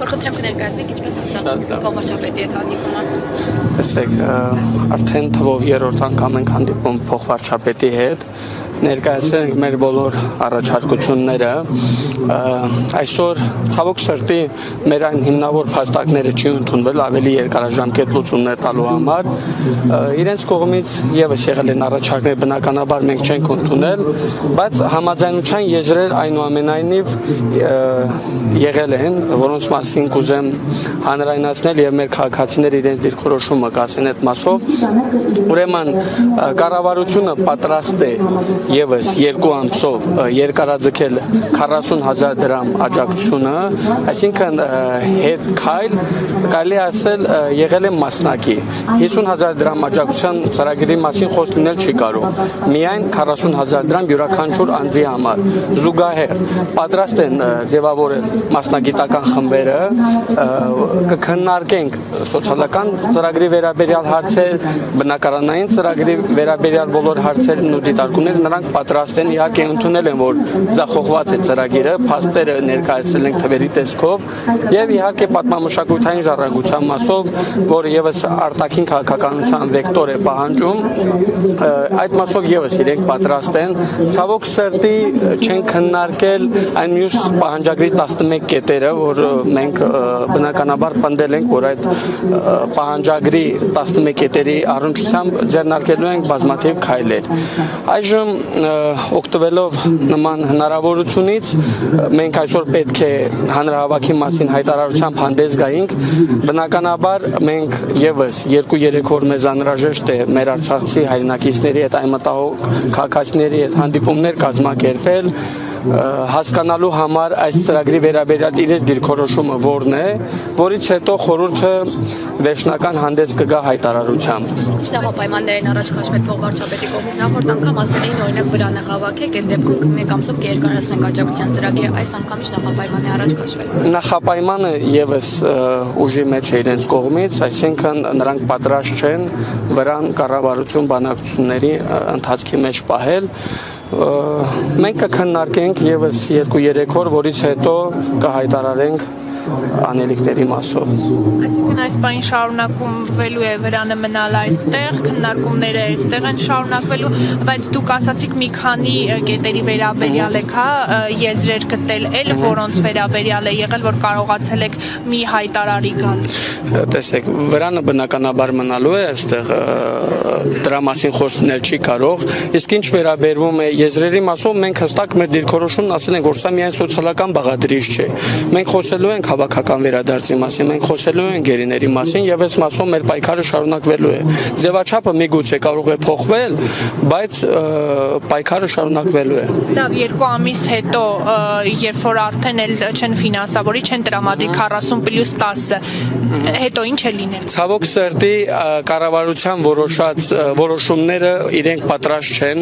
Խնդրեմ կներկայացնեք ինչպես անցավ փոխվարչապետի հետ հանդիպումը։ Տեսեք, արդեն թվով երրորդ անգամ ենք հանդիպում փոխվարչապետի հետ։ Ներկայացրել ենք մեր բոլոր առաջարկությունները։ Այսօր ցավոք սրտի մեր այն հիմնավոր փաստարկները չի ընդունվել ավելի երկարաժամկետ լուծումներ տալու համար։ Իրենց կողմից եւս եղել են առաջարկներ, բնականաբար մենք չենք ընդունել, բայց համաձայնության եզրեր այնուամենայնիվ եղել են, որոնց մասին կուզեմ հանրայնացնել եւ մեր քաղաքացիները իրենց դիրքորոշումը կասեն այդ մասով։ Ուրեմն կառավարությունը պատրաստ է եւս 2 ամսով երկարաձգել 40,000 դրամ աջակցությունը, այսինքն հետ քայլ կարելի ասել եղել է մասնակի։ 50,000 դրամ աջակցության ծրագրի մասին խոսք լինել չի կարող։ Միայն 40,000 դրամ յուրաքանչյուր անձի համար։ Զուգահեռ պատրաստ են ձևավորել մասնագիտական խմբերը, կքննարկենք սոցիալական ծրագրի վերաբերյալ հարցեր, բնակարանային ծրագրի վերաբերյալ բոլոր հարցերն ու դիտարկումները նրանք պատրաստ են, իհարկե ընդունել են, որ ձախողված է ծրագիրը, փաստերը ներկայացրել ենք թվերի տեսքով եւ իհարկե պատմամշակութային ժառանգության մասով, որը եւս արտաքին քաղաքականության վեկտոր է պահանջում, այդ մասով եւս իրենք պատրաստ են։ Ցավոք սրտի չեն քննարկել այն մյուս պահանջագրի 11 կետերը, որ մենք բնականաբար պնդել ենք, որ այդ պահանջագրի 11 կետերի առնչությամբ ձեռնարկելու ենք բազմաթիվ քայլեր։ Այժմ օգտվելով նման հնարավորությունից մենք այսօր պետք է հանրահավաքի մասին հայտարարությամբ հանդես գայինք, բնականաբար մենք եւս 2-3 օր մեզ անհրաժեշտ է մեր արցախցի հայրենակիցների հետ, այն մտահոգ քաղաքացիների հետ հանդիպումներ կազմակերպել, հասկանալու համար այս ծրագրի վերաբերյալ իրենց դիրքորոշումը որն է, որից հետո խորհուրդը վերջնական հանդես կգա հայտարարությամբ։ Ինչ նախապայմաններ են առաջ քաշվել փոխվարչապետի կողմից, նախորդ անգամ ասել էին օրինակ վրանը հավաքեք, այդ դեպքում 1 ամսով կերկարացնենք աջակցության ծրագիրը, այս անգամ ինչ նախապայման է առաջ քաշվել։ Նախապայմանը եւս ուժի մեջ է իրենց կողմից, այսինքն նրանք պատրաստ չեն վրան կառավարություն բանակցությունների ընթացքի մեջ պահել։ Մենք կքննարկենք եւս 2-3 օր, որից հետո կհայտարարենք անելիքների մասով։ Այսինքն այս բանը շարունակվելու է վրանը մնալ այստեղ, քննարկումները այստեղ են շարունակվելու, բայց դուք ասացիք մի քանի կետերի վերաբերյալ եք, եզրեր գտել, որոնց վերաբերյալ է եղել, որ կարողացել եք մի հայտարարի գալ։ Տեսեք, վրանը բնականաբար մնալու է այստեղ, դրա մասին խոսնել չի կարող, իսկ ինչ վերաբերվում է եզրերի մասով, մենք հստակ մեր դիրքորոշումն ասել ենք, որ սա միայն սոցիալական բաղադրիչ չէ։ Մենք խոսելու ենք հավաքական վերադարձի մասին, մենք խոսելու ենք գերիների մասին եւ այս մասով մեր պայքարը շարունակվելու է։ Ձևաչափը միգուցե կարող է փոխվել, բայց պայքարը շարունակվելու է։ Լավ, 2 ամիս հետո, երբ որ արդեն էլ չեն ֆինանսավորի, չեն տրամադրի 40+10, հետո ինչ է լինել։ Ցավոք սրտի կառավարության որոշած որոշումները իրենք պատրաստ չեն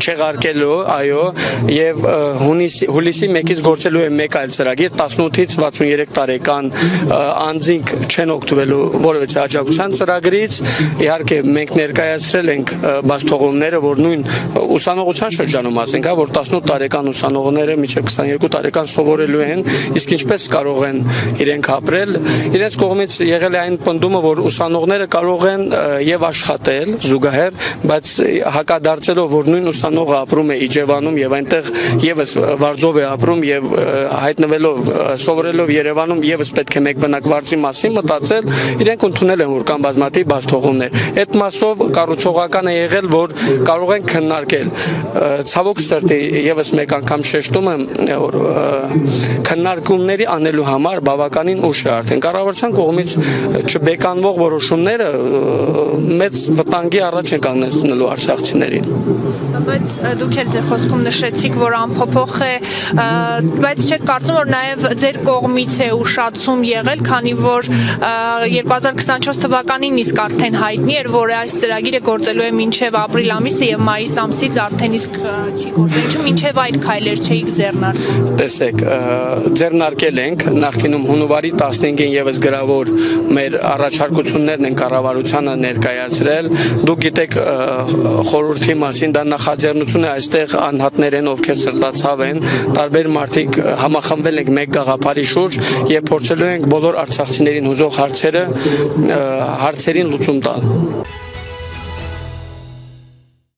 չեղարկելու, այո, եւ հուլիսի 1-ից գործելու է մեկ այլ ծրագիր 18-ից 63 տարեկան անձինք չեն օգտվելու որևէ աջակցության ծրագրից, իհարկե մենք ներկայացրել ենք բացթողումները, որ նույն ուսանողության շրջանում ասենք, որ 18 տարեկան ուսանողները մինչև 22 տարեկան սովորելու են, իսկ ինչպես կարող են իրենք ապրել, իրենց կողմից եղել է այն պնդումը, որ ուսանողները կարող են եւ աշխատել զուգահեռ, բայց հակադարձելով, որ նույն ուսանողը ապրում է Իջևանում եւ այնտեղ եւս վարձով է ապրում եւ հայտնվելով սովորելով Երևանում եւս պետք է մեկ բնակվարձի մասին մտածել, իրենք ընդունել են, որ կան բազմաթիվ բացթողումներ։ Այդ մասով կառուցողական է եղել, որ կարող են քննարկել։ Ցավոք սրտի եւս մեկ անգամ շեշտում եմ, որ քննարկումների անելու համար բավականին ուշ է արդեն։ Կառավարության կողմից չբեկանվող որոշումները մեծ վտանգի առաջ են կանգնեցնելու արցախցիներին։ Բայց դուք էլ ձեր խոսքում նշեցիք, որ անփոփոխ է, բայց չեք կարծում, որ նաև ձեր կողմից է ուշացում եղել, քանի որ 2024 թվականին իսկ արդեն հայտնի էր, որ այս ծրագիրը գործելու է մինչև ապրիլ ամիսը եւ մայիս ամսից արդեն իսկ չի գործել։ Ինչու մինչև այդ քայլեր չէիք ձեռնարկել։ Տեսեք, ձեռնարկել ենք նախկինում հունվարի 15-ին եւս գրավոր մեր առաջարկություններն են կառավարությանը ներկայացրել։ Դուք գիտեք խորհրդի մասին, դա նախաձեռնություն է, այստեղ անհատներ են, ովքեր սրտացավ են, տարբեր մարդիկ համախմբվել ենք մեկ գաղափար գաղափարի շուրջ եւ փորձելու ենք բոլոր արցախցիներին հուզող հարցերին լուծում տալ։